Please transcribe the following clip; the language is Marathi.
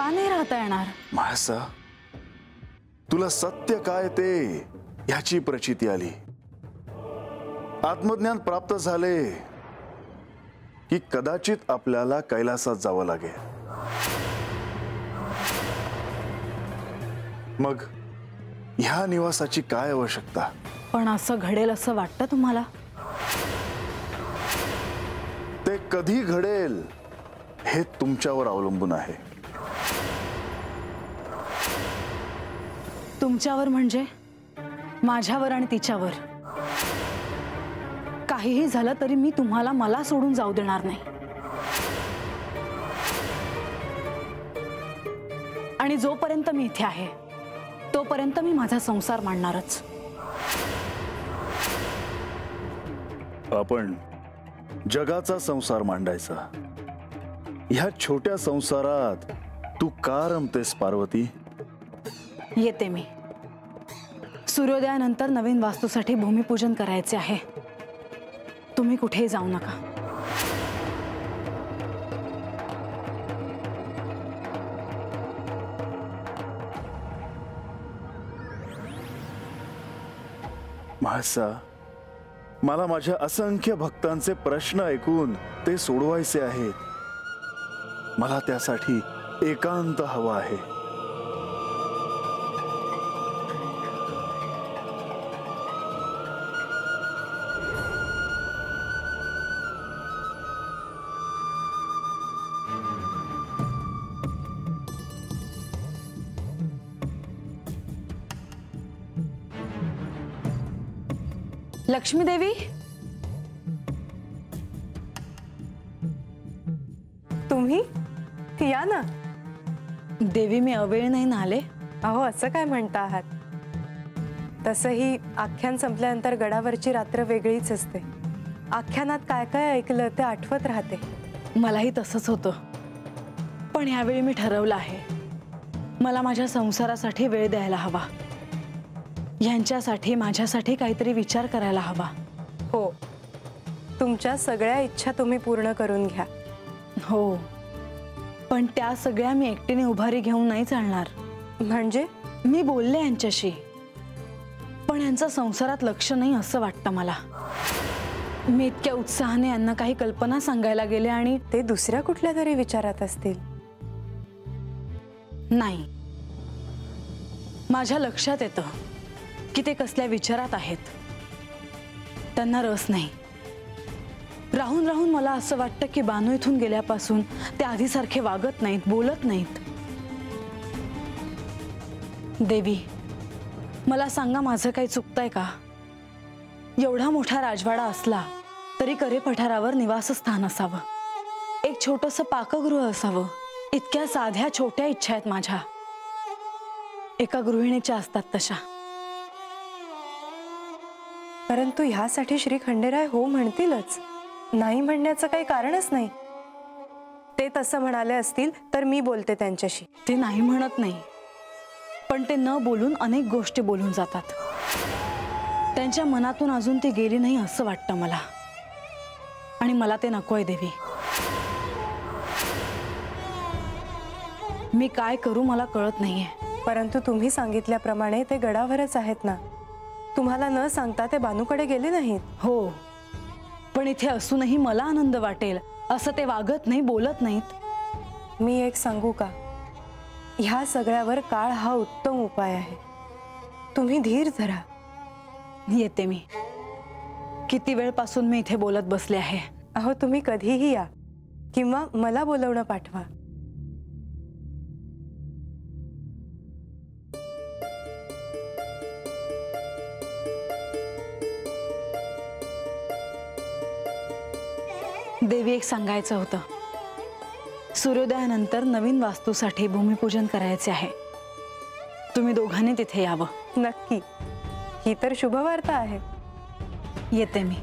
का नाही राहता येणार? माळसा, तुला सत्य काय ते याची प्रचिती आली, आत्मज्ञान प्राप्त झाले की कदाचित आपल्याला कैलासात जावं लागेल। मग ह्या निवासाची काय आवश्यकता? पण असं घडेल असं वाटतं तुम्हाला? ते कधी घडेल हे तुमच्यावर अवलंबून आहे। तुमच्यावर म्हणजे माझ्यावर आणि तिच्यावर? काहीही झालं तरी मी तुम्हाला मला सोडून जाऊ देणार नाही, आणि जोपर्यंत मी इथे आहे तोपर्यंत मी माझा संसार मांडणारच। आपण जगाचा संसार मांडायचा, ह्या छोट्या संसारात तू का रमतेस पार्वती? येते मी। सूर्योदयानंतर नवीन वास्तूसाठी भूमिपूजन करायचे आहे, तुम्ही कुठेही जाऊ नका। माळसा, मला माझ्या असंख्य भक्तांचे प्रश्न ऐकून ते सोडवायचे आहेत। मला त्यासाठी एकांत हवा आहे। लक्ष्मी देवी, तुम्ही या ना। देवी मी अवेळ नाही ना आले? अहो असं काय म्हणता आहात? तसंही आख्यान संपल्यानंतर गडावरची रात्र वेगळीच असते। आख्यानात काय काय ऐकलं ते आठवत राहते। मलाही तसंच होतं, पण यावेळी मी ठरवलं आहे, मला माझ्या संसारासाठी वेळ द्यायला हवा, यांच्यासाठी माझ्यासाठी काहीतरी विचार करायला हवा। हो, तुमच्या सगळ्या इच्छा तुम्ही पूर्ण करून घ्या। हो, पण त्या सगळ्या मी एकटीने उभारी घेऊन नाही चालणार। म्हणजे? मी बोलले यांच्याशी, पण यांचं संसारात लक्ष नाही असं वाटतं मला। मी इतक्या उत्साहाने यांना काही कल्पना सांगायला गेले आणि ते दुसऱ्या कुठल्या तरी विचारात असतील। नाही, माझ्या लक्षात येतं की ते कसल्या विचारात आहेत। त्यांना रस नाही। राहून राहून मला असं वाटतं की बानू इथून गेल्यापासून ते आधीसारखे वागत नाहीत, बोलत नाहीत। देवी, मला सांगा, माझं काही चुकतंय का? एवढा मोठा राजवाडा असला तरी करे पठारावर निवासस्थान असावं, एक छोटंसं पाकगृह असावं। इतक्या साध्या छोट्या इच्छा आहेत माझ्या, एका गृहिणीच्या असतात तशा। परंतु ह्यासाठी श्री खंडेराय हो म्हणतीलच, नाही म्हणण्याचं काही कारणच नाही। ते तसं म्हणाले असतील तर मी बोलते त्यांच्याशी। ते नाही म्हणत नाही, पण ते न बोलून अनेक गोष्टी बोलून जातात। त्यांच्या मनातून अजून ती गेली नाही असं वाटतं मला, आणि मला ते नकोय देवी। मी काय करू मला कळत नाहीये। परंतु तुम्ही सांगितल्याप्रमाणे ते गडावरच आहेत ना, तुम्हाला न सांगता ते बानूकडे गेले नाहीत। हो, पण इथे असूनही मला आनंद वाटेल असं ते वागत नाही, बोलत नाहीत। मी एक सांगू का? ह्या सगळ्यावर काळ हा उत्तम उपाय आहे। तुम्ही धीर धरा। येते मी। किती वेळपासून मी इथे बोलत बसले आहे। अहो तुम्ही कधीही या, किंवा मला बोलवणं पाठवा। देवी, एक सांगायचं होतं। सूर्योदयानंतर नवीन वास्तूसाठी भूमिपूजन करायचे आहे, तुम्ही दोघांनी तिथे यावं। नक्की, ही तर शुभवार्ता आहे। येते मी।